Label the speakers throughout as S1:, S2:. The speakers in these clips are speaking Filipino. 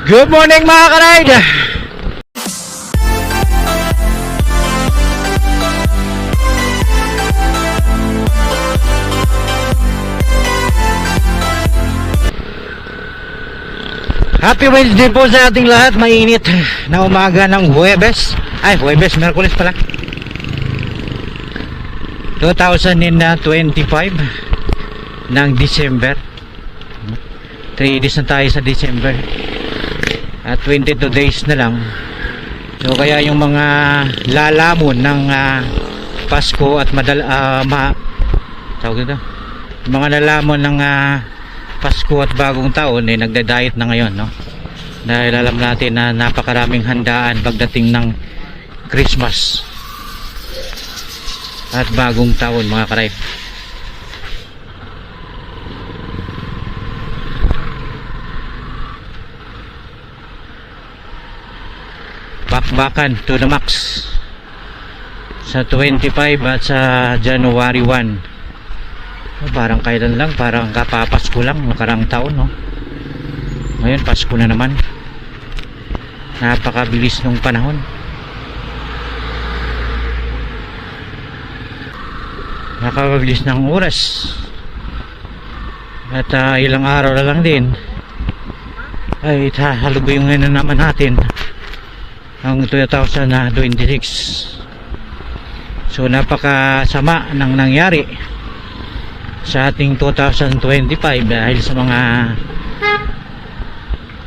S1: Good morning mga ka-ride! Happy Wednesday po sa ating lahat. Mainit na umaga ng Huwebes. Ay, Huwebes, Merkulis pala. 2025 ng December. 3 days na tayo sa December. At 22 days na lang. So kaya yung mga lalamon ng Pasko at tawag ito, mga lalamon ng Pasko at bagong taon eh nagda-diet na ngayon, no? Dahil alam natin na napakaraming handaan pagdating ng Christmas at bagong taon mga ka-ride. Bakbakan to the max sa 25 at sa January 1. Parang kailan lang, parang kapapasko lang nakarang taon, no? Ngayon Pasko na naman. Napakabilis nung panahon. Nakakabilis ng oras. At ilang araw na lang din ay halubungin na naman natin ang 2026. So napakasama ng nangyari sa ating 2025 dahil sa mga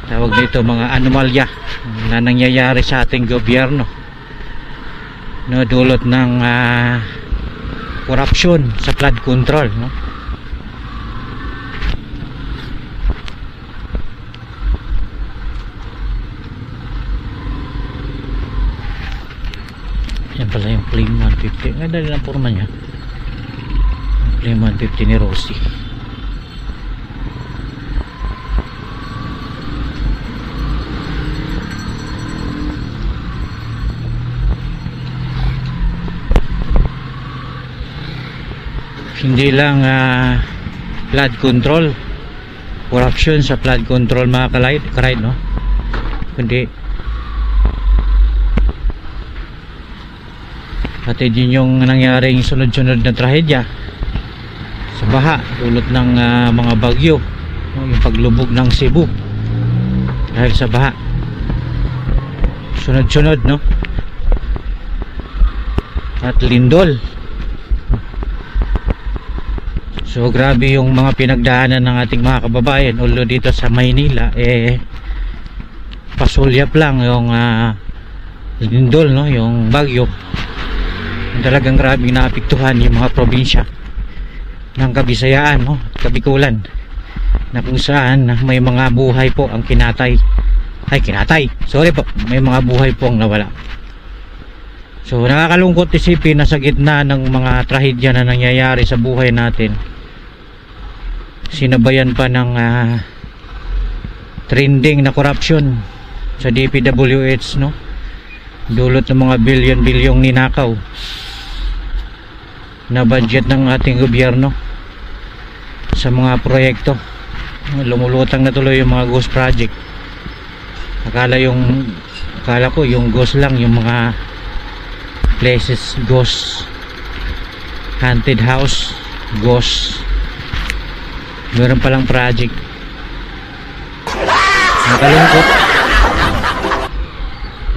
S1: tawag dito, mga anomalya na nangyayari sa ating gobyerno, no, dulot ng korupsyon sa flood control, no? Yan pala yung Flame 150. Ang dali lang forma niya. Flame 150 ni Rossi. Hindi lang flood control, corruption sa flood control mga ka-ride, no? Kundi pati din yung nangyaring sunod-sunod na trahedya sa baha dulot ng mga bagyo, no? Yung paglubog ng Cebu dahil sa baha, sunod-sunod, no? At lindol. So grabe yung mga pinagdaanan ng ating mga kababayan. Although dito sa Maynila pasulyap lang yung lindol, no? Yung bagyo. Talagang grabe naapektuhan yung mga probinsya ng Kabisayaan, no? Kabikulan, na kung saan may mga buhay po ang sorry po, may mga buhay po ang nawala. So nakakalungkot isipin na sa gitna ng mga trahedya na nangyayari sa buhay natin, sinabayan pa ng trending na corruption sa DPWH, no? Dulot ng mga bilyon-bilyong ninakaw na budget ng ating gobyerno sa mga proyekto. Lumulutang na tuloy yung mga ghost project. Akala ko yung ghost lang, yung mga places ghost, haunted house ghost, meron palang project. Nakalungkot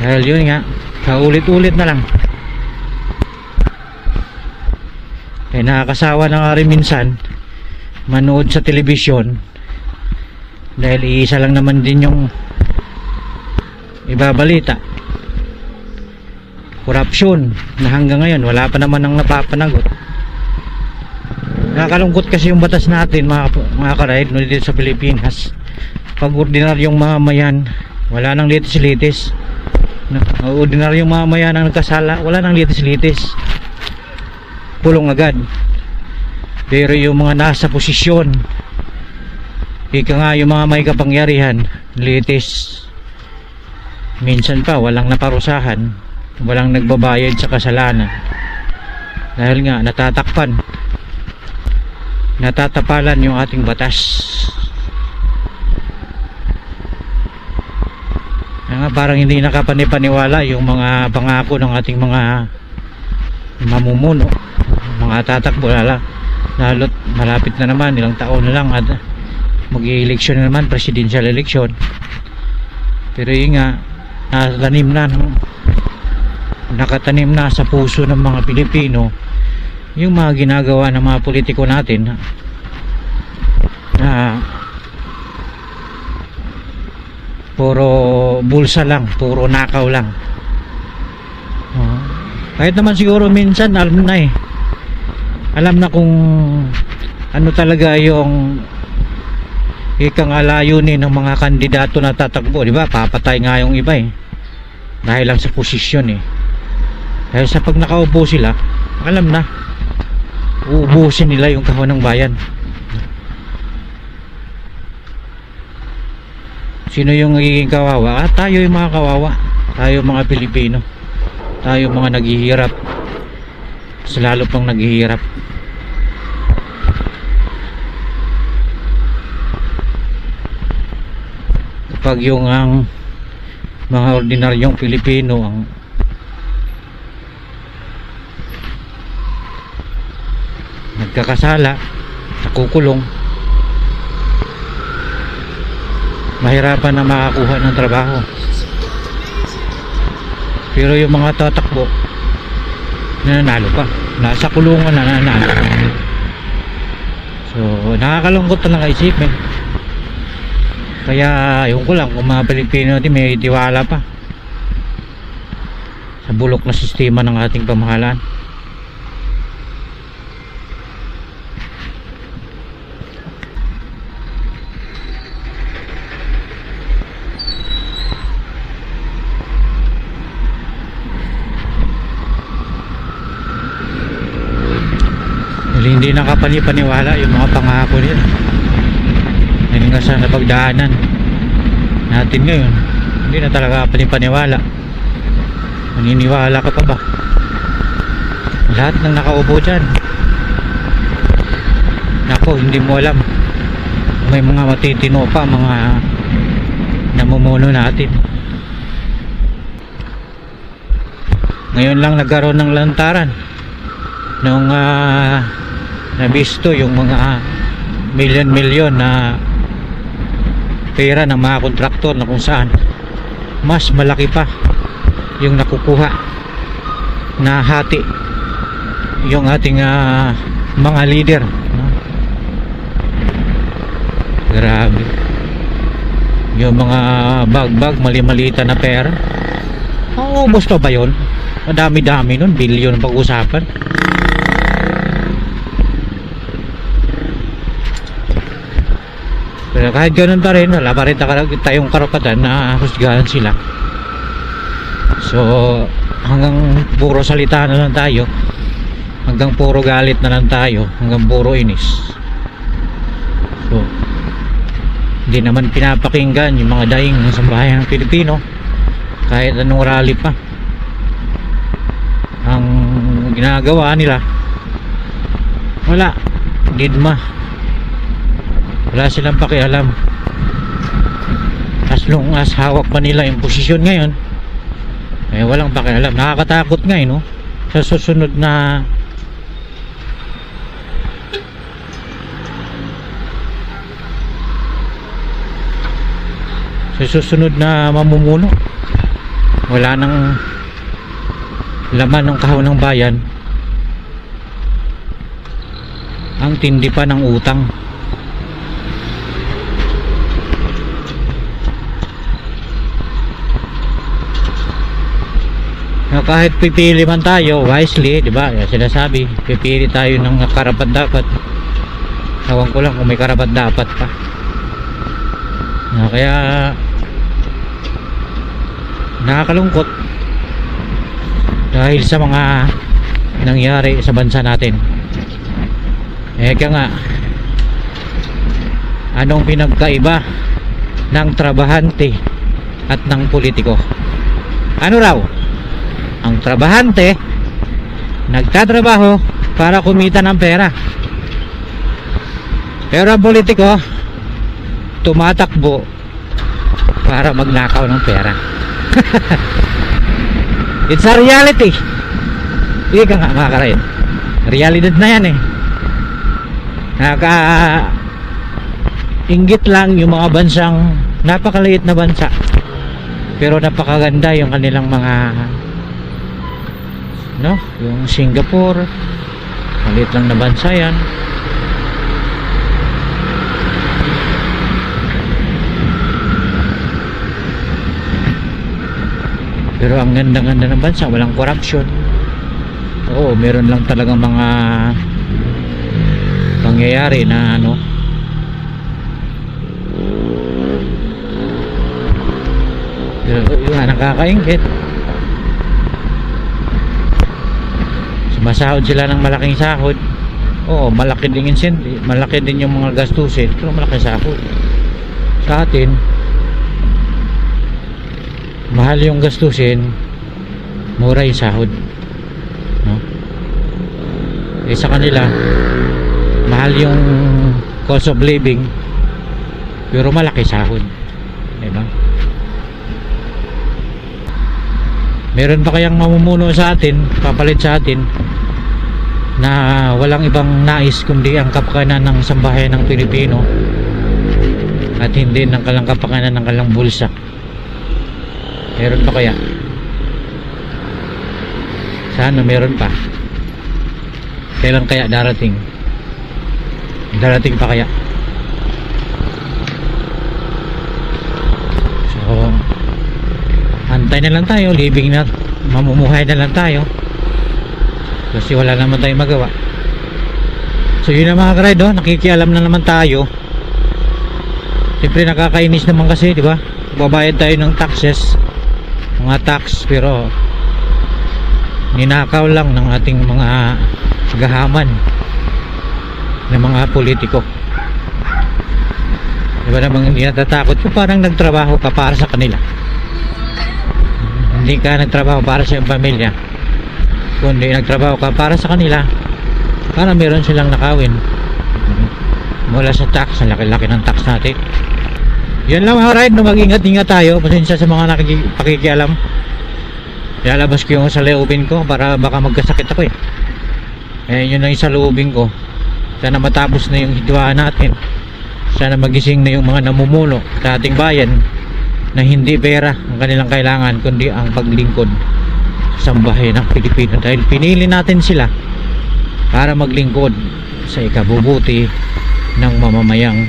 S1: dahil yun nga, kaulit-ulit na lang. Nakakasawa na nga rin minsan manood sa telebisyon dahil iisa lang naman din yung ibabalita, korupsyon, na hanggang ngayon wala pa naman ang napapanagot. Nakakalungkot kasi yung batas natin mga ka-ride, no, dito sa Pilipinas. Pag ordinaryong mamayan, wala nang litis-litis. Ordinaryong mamayan ang nagkasala, wala nang litis-litis, pulong agad. Pero yung mga nasa posisyon, ika nga yung mga may kapangyarihan, litis. Minsan pa walang naparusahan, walang nagbabayad sa kasalanan dahil nga natatapalan yung ating batas. Kaya nga parang hindi nakapanipaniwala yung mga pangako ng ating mga mamumuno, mga tatakbo, lalo't malapit na naman, ilang taon na lang at mag-i-eleksyon na naman, presidential election. Pero yun nga, nakatanim na sa puso ng mga Pilipino yung mga ginagawa ng mga politiko natin na puro bulsa lang, puro nakaw lang. Kahit naman siguro minsan alam na kung ano talaga yung ikang alayunin ng mga kandidato na tatakbo, di ba? Papatay nga yung iba dahil lang sa posisyon dahil sa pag nakaupo sila, alam na uubusin nila yung kahon ng bayan. Sino yung nagiging kawawa? Tayo yung mga kawawa. Tayo mga Pilipino. Tayo mga naghihirap. Mas lalo pang naghihirap. Kapag yung ang mga ordinaryong Pilipino ang nagkakasala, nakukulong, mahirapan na makakuha ng trabaho. Pero yung mga tatakbo nananalo pa, nasa kulungan nananalo. So nakakalungkot talaga isipin. Kaya yung ko lang kung mga Pilipino natin may tiwala pa sa bulok na sistema ng ating pamahalaan. Hindi nakapanipaniwala yung mga pangako nila. Yan nga sa napagdaanan natin ngayon, hindi na talaga panipaniwala. Maniniwala ka pa ba? Lahat ng nakaupo dyan, nako, hindi mo alam may mga matitino pa mga namumuno natin. Ngayon lang nagkaroon ng lantaran nung nabisto yung mga milyon-milyon na pera ng mga kontraktor na kung saan mas malaki pa yung nakukuha na hati yung ating mga leader, no? Grabe yung mga bag-bag, mali-malita na pera. Ubos pa ba yun? Madami-dami nun, bilyon ang pag-usapan. Pero kahit ganun pa rin, wala pa rin tayong karapatan na husgahan sila. So hanggang puro salita na lang tayo, hanggang puro galit na lang tayo, hanggang puro inis. So hindi naman pinapakinggan yung mga daing ng sambahayan ng Pilipino. Kahit anong rally pa ang ginagawa nila, wala, didma, wala silang pakialam. As long as hawak pa nila yung posisyon ngayon, walang pakialam. Nakakatakot nga no? Sa susunod na mamumuno, wala nang laman ng kahon ng bayan. Ang tindi pa ng utang. Kahit pipili man tayo wisely, di ba? Sinasabi, pipili tayo ng karapat dapat. Ewan ko lang kung may karapat dapat pa. Kaya nakakalungkot dahil sa mga nangyari sa bansa natin. Kaya nga, anong pinagkaiba ng trabahante at ng politiko? Ano raw? Ang trabahante nagtatrabaho para kumita ng pera, pero ang politiko tumatakbo para magnakaw ng pera. It's a reality. Ika nga mga ka-ride, realidad na yan eh. Inggit lang yung mga bansang napakaliit na bansa pero napakaganda yung kanilang mga yung Singapore, maliit lang na bansa yan. Pero ang ganda-ganda ng bansa, walang corruption. Oo, meron lang talagang mga pangyayari na pero yun, nakakaingit. Sumasahod sila ng malaking sahod. Oo, malaki din incentive, malaki din yung mga gastusin, pero malaki sahod. Sa atin, mahal yung gastusin, mura yung sahod, no? Eh sa kanila, mahal yung cost of living, pero malaki sahod, diba? Meron pa kayang mamumuno sa atin, papalit sa atin, na walang ibang nais kundi ang kapakanan ng sambahayan ng Pilipino at hindi ng kalang kapakanan ng kalang bulsa? Meron pa kaya? Sana meron pa. Kailan kaya darating? Darating pa kaya? So, antay na lang tayo, living na, mamumuhay na lang tayo kasi wala naman tayong magawa. So yun na mga ka-ride, nakikialam na naman tayo. Siyempre nakakainis naman kasi, di ba? Babayad tayo ng taxes, mga tax, pero ninakaw lang ng ating mga gahaman ng mga politiko. Diba namang hindi natatakot kung parang nagtrabaho ka para sa kanila, hindi ka nagtrabaho para sa iyong pamilya, kundi nagtrabaho ka para sa kanila, para meron silang nakawin mula sa tax. Ang laki-laki ng tax natin. Yan lang mga ride, mag-ingat-ingat tayo. Pasensya sa mga pakikialam. Lalabas ko yung saloobin ko para baka magkasakit ako eh. Yun ang saloobin ko. Sana matapos na yung hidwaan natin. Sana magising na yung mga namumuno sa ating bayan na hindi pera ang kanilang kailangan kundi ang paglingkod sa sambahayan ng Pilipino, dahil pinili natin sila para maglingkod sa ikabubuti ng mamamayang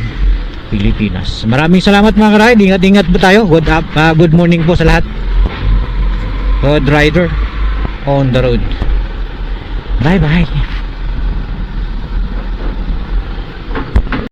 S1: Pilipinas. Maraming salamat mga ka-ride. Ingat-ingat po tayo. Good morning po sa lahat. Good rider on the road. Bye bye.